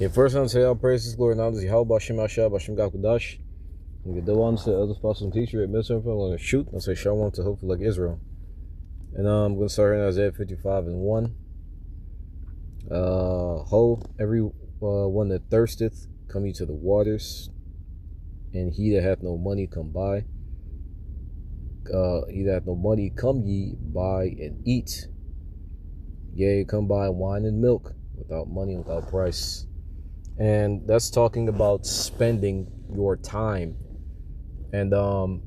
Okay, first I'm say all praises, glory and honor to Yahweh Bashem Ashab Bashem Gakudash. We get the one to other spouse and teacher at Minister for shoot. I'll say Shalom to hopefully like Israel. And I'm gonna start here in Isaiah 55 and 1. Ho, every one that thirsteth, come ye to the waters, and he that hath no money come buy. He that hath no money come ye buy and eat. Yea, come buy wine and milk without money, without price. And that's talking about spending your time. And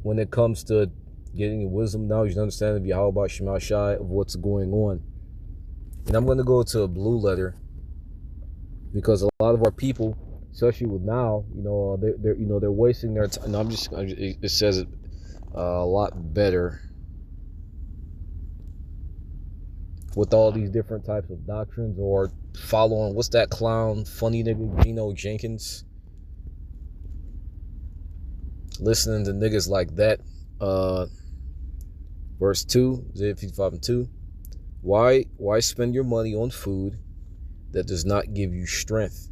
when it comes to getting wisdom, knowledge, and understanding of Yahweh Shema Shai of what's going on. And I'm going to go to a blue letter because a lot of our people, especially with now, they're wasting their time. No, it says it a lot better with all these different types of doctrines or following, what's that clown, funny nigga, Geno Jenkins? Listening to niggas like that. Verse 2, Isaiah 55 and 2. Why spend your money on food that does not give you strength?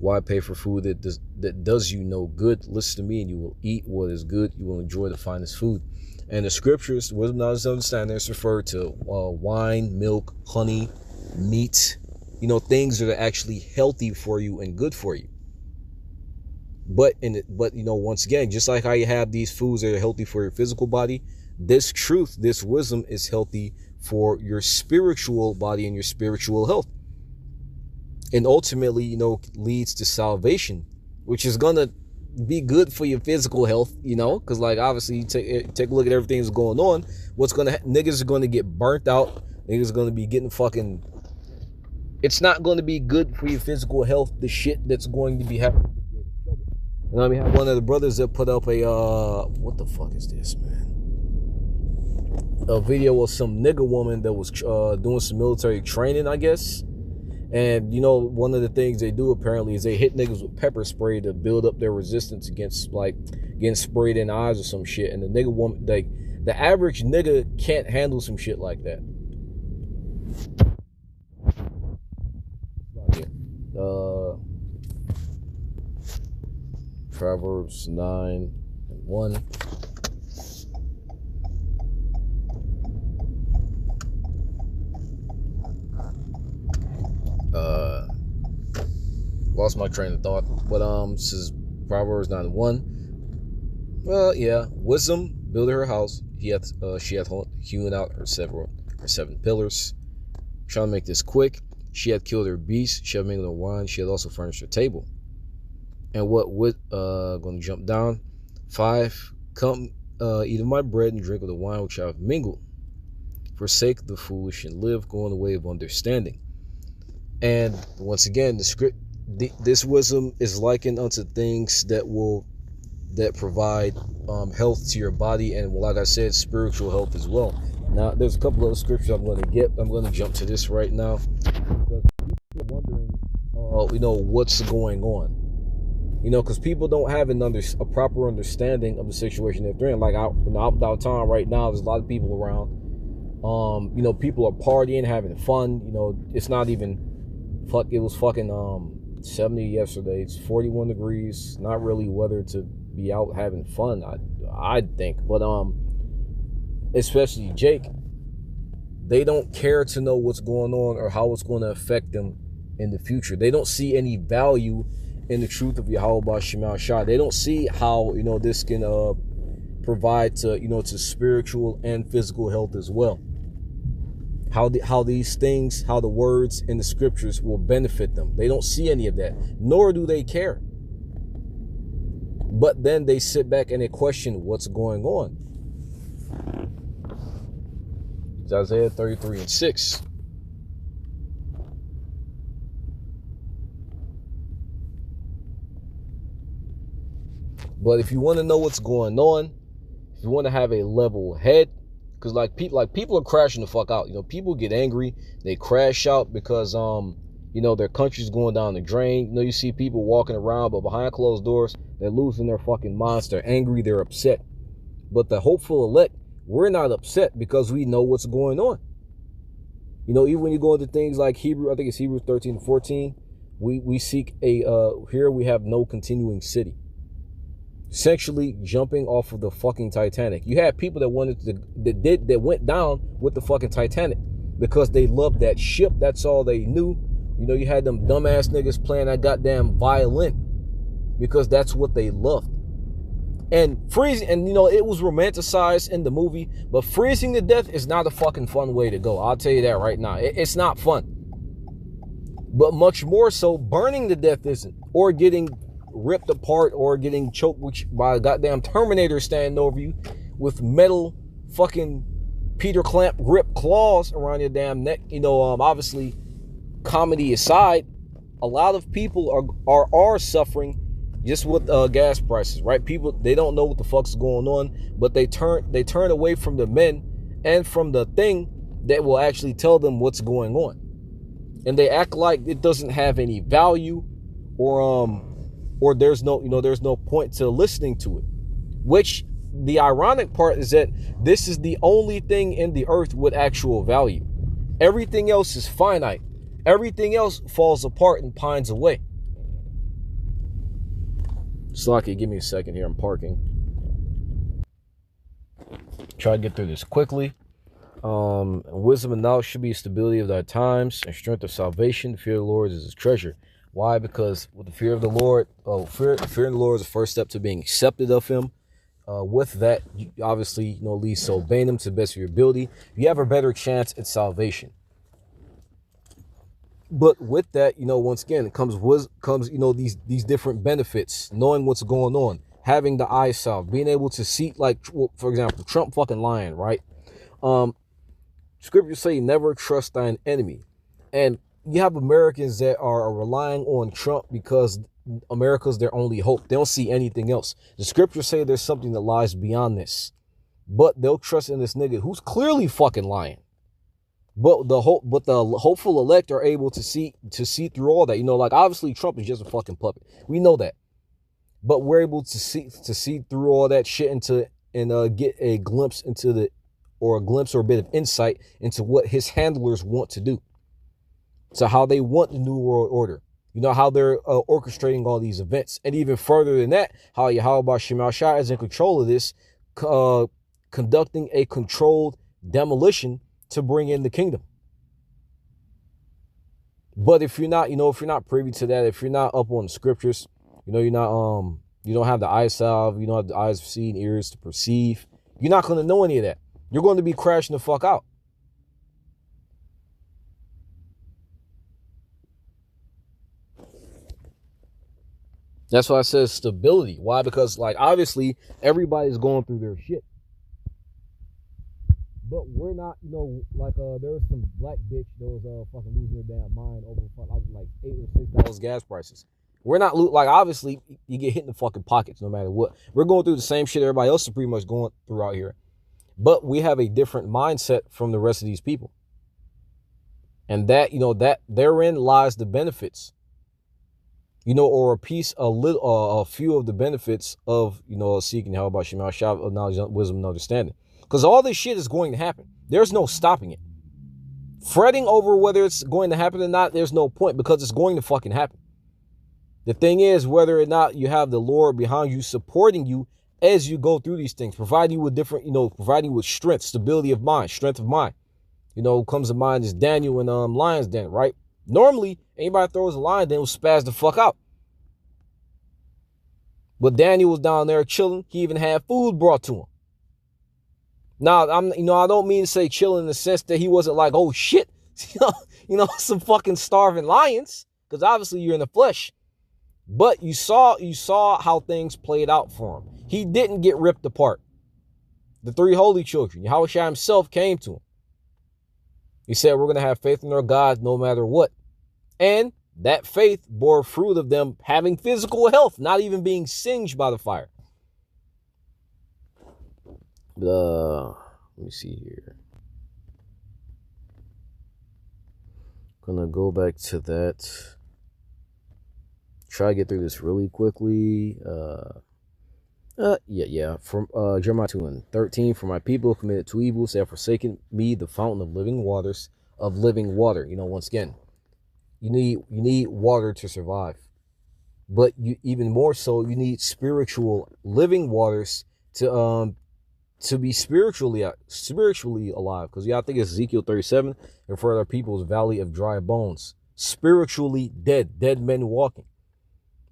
Why pay for food that does you no good? Listen to me and you will eat what is good. You will enjoy the finest food. And the scriptures, wisdom, knowledge, and understanding, is referred to wine, milk, honey, meat, things that are actually healthy for you and good for you. But once again, just like how you have these foods that are healthy for your physical body, this truth, this wisdom is healthy for your spiritual body and your spiritual health. And ultimately, leads to salvation, which is gonna be good for your physical health, because like obviously you take a look at everything that's going on. Niggas are gonna get burnt out. Niggas are gonna be getting fucking. It's not gonna be good for your physical health. The shit that's going to be happening. I mean, one of the brothers that put up a what the fuck is this, man? A video of some nigga woman that was doing some military training, I guess. And one of the things they do apparently is they hit niggas with pepper spray to build up their resistance against like getting sprayed in the eyes or some shit. And the nigga woman, like the average nigga, can't handle some shit like that. Proverbs 9 and 1. Lost my train of thought, but this is Proverbs 9 and 1. Well, yeah, wisdom builded her house. She hath hewn out her seven pillars. I'm trying to make this quick. She hath killed her beasts. She hath mingled her wine. She hath also furnished her table. And going to jump down. 5, come, eat of my bread and drink of the wine which I have mingled. Forsake the foolish and live, go in the way of understanding. And once again, this wisdom is likened unto things that provide health to your body, and like I said, spiritual health as well. Now, there's a couple other scriptures I'm going to get. I'm going to jump to this right now because people are wondering, what's going on. Because people don't have a proper understanding of the situation they're in. Like out downtown right now, there's a lot of people around. People are partying, having fun. It's not even it was fucking 70 yesterday. It's 41 degrees. Not really weather to be out having fun, I think. But especially Jake, they don't care to know what's going on or how it's going to affect them in the future. They don't see any value in the truth of Yahweh Shema Shai. They don't see how this can provide to spiritual and physical health as well. How these things, how the words in the scriptures will benefit them. They don't see any of that, nor do they care. But then they sit back and they question what's going on. It's Isaiah 33 and 6. But if you want to know what's going on, if you want to have a level head, because people are crashing the fuck out. People get angry, they crash out because their country's going down the drain. You see people walking around, but behind closed doors, they're losing their fucking minds. They're angry, they're upset. But the hopeful elect, we're not upset because we know what's going on. Even when you go into things like Hebrew, I think it's Hebrews 13 and 14, We seek a here we have no continuing city. Essentially jumping off of the fucking Titanic. You had people that went down with the fucking Titanic because they loved that ship. That's all they knew. You know, you had them dumbass niggas playing that goddamn violin because that's what they loved. And freezing, and you know, it was romanticized in the movie, but freezing to death is not a fucking fun way to go. I'll tell you that right now. It's not fun. But much more so, burning to death isn't, or getting ripped apart, or getting choked by a goddamn Terminator standing over you with metal fucking Peter Clamp grip claws around your damn neck. You know, obviously, comedy aside, a lot of people are suffering just with gas prices, right? People, they don't know what the fuck's going on, but they turn away from the men and from the thing that will actually tell them what's going on, and they act like it doesn't have any value, or there's no point to listening to it. Which the ironic part is that this is the only thing in the earth with actual value. Everything else is finite. Everything else falls apart and pines away. Slocky, give me a second here. I'm parking. Try to get through this quickly. Wisdom and knowledge should be stability of thy times and strength of salvation. The fear of the Lord is his treasure. Why? Because with the fear of the Lord, fear of the Lord is the first step to being accepted of him. With that, you obviously, leads to obeying him to the best of your ability. You have a better chance at salvation. But with that, once again, it comes these different benefits, knowing what's going on, having the eye salve, being able to see, like, for example, Trump fucking lying, right? Scriptures say never trust thine enemy. And you have Americans that are relying on Trump because America's their only hope. They don't see anything else. The scriptures say there's something that lies beyond this, but they'll trust in this nigga who's clearly fucking lying. But the hopeful elect are able to see through all that. Like, obviously Trump is just a fucking puppet. We know that. But we're able to see through all that shit and get a glimpse or a bit of insight into what his handlers want to do. So how they want the New World Order. How they're orchestrating all these events. And even further than that, how Yahweh Shema Shai is in control of this, conducting a controlled demolition to bring in the kingdom. But if you're not, if you're not privy to that, if you're not up on the scriptures, you're not, you don't have the eye salve, you don't have the eyes to see and ears to perceive, you're not going to know any of that. You're going to be crashing the fuck out. That's why I said stability. Why? Because, like, obviously everybody's going through their shit. But we're not, there was some black bitch that was fucking losing her damn mind over like $8 or $6 gas prices. We're not obviously you get hit in the fucking pockets no matter what. We're going through the same shit everybody else is pretty much going through out here. But we have a different mindset from the rest of these people. And that, that therein lies the benefits. Or a few of the benefits of, seeking help by Shema Shai of knowledge, wisdom, and understanding. Because all this shit is going to happen. There's no stopping it. Fretting over whether it's going to happen or not, there's no point, because it's going to fucking happen. The thing is, whether or not you have the Lord behind you, supporting you as you go through these things, providing you with providing you with strength, stability of mind, strength of mind. Comes to mind is Daniel and Lion's Den, right? Normally, anybody throws a lion den will spaz the fuck out. But Daniel was down there chilling. He even had food brought to him. Now, I don't mean to say chill in the sense that he wasn't like, oh shit, some fucking starving lions, because obviously you're in the flesh. But you saw how things played out for him. He didn't get ripped apart. The three holy children, Yahweh Shai himself came to him. He said, we're going to have faith in our God no matter what. And that faith bore fruit of them having physical health, not even being singed by the fire. Let me see here. Gonna go back to that. Try to get through this really quickly. From Jeremiah 2:13, for my people committed two evils, they have forsaken me, the fountain of living water. Once again, You need water to survive. But you even more so, you need spiritual living waters to be spiritually alive. Because I think it's Ezekiel 37, and for other people's valley of dry bones, spiritually dead men walking.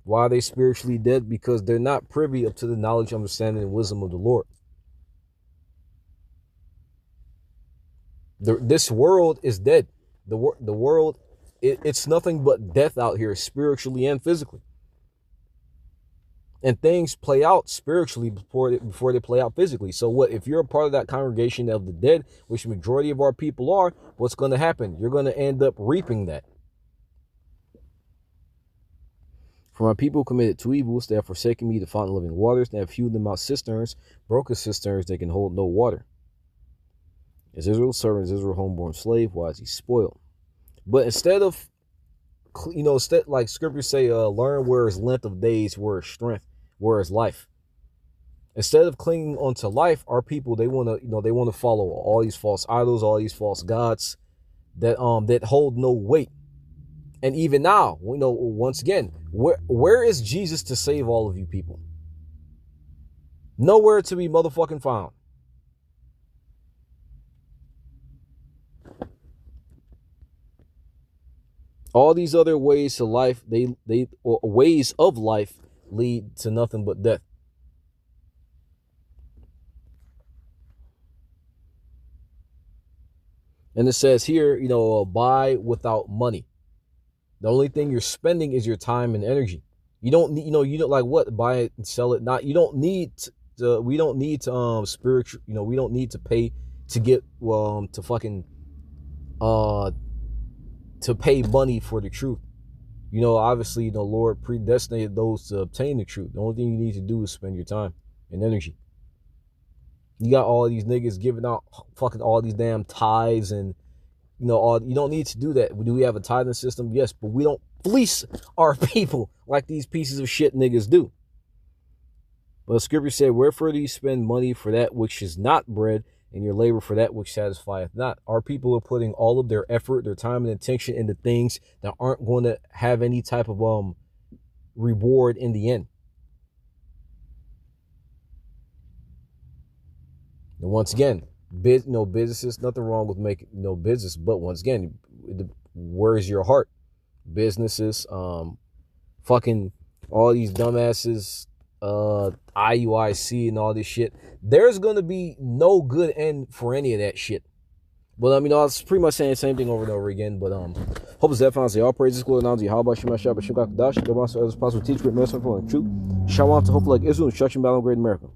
Why are they spiritually dead? Because they're not privy up to the knowledge, understanding, and wisdom of the Lord. This world is dead. The world, it's nothing but death out here, spiritually and physically. And things play out spiritually before they play out physically. So what if you're a part of that congregation of the dead, which the majority of our people are? What's going to happen? You're going to end up reaping that. For my people committed two evils, they have forsaken me, the fountain of living waters. They have hewed them out cisterns, broken cisterns, they can hold no water. Is Israel's servant, is Israel homeborn slave? Why is he spoiled? But instead of, like scriptures say, learn where is length of days, where is strength, where is life. Instead of clinging onto life, our people, they want to follow all these false idols, all these false gods that hold no weight. And even now, once again, where is Jesus to save all of you people? Nowhere to be motherfucking found. All these other ways to life, ways of life lead to nothing but death. And it says here, buy without money. The only thing you're spending is your time and energy. You don't need, you don't like what? Buy it and sell it. Not, you don't need to, we don't need to, spiritual, we don't need to pay to get, to fucking, to pay money for the truth. Obviously, Lord predestinated those to obtain the truth. The only thing you need to do is spend your time and energy. You got all these niggas giving out fucking all these damn tithes and, you don't need to do that. Do we have a tithing system? Yes, but we don't fleece our people like these pieces of shit niggas do. But the scripture said, wherefore do you spend money for that which is not bread, and your labor for that which satisfieth not? Our people are putting all of their effort, their time and attention into things that aren't going to have any type of reward in the end. And once again, businesses, nothing wrong with making business, but once again, where's your heart? Businesses, fucking all these dumbasses, IUIC and all this shit. There's gonna be no good end for any of that shit. But I was pretty much saying the same thing over and over again. But hope it's that found. All praises, glory, and honor. How about Shema Shabbat Shukak Dash? Go on, so as possible, teach great mercy for the truth. Shalom to hope like Israel, instruction battle, great America.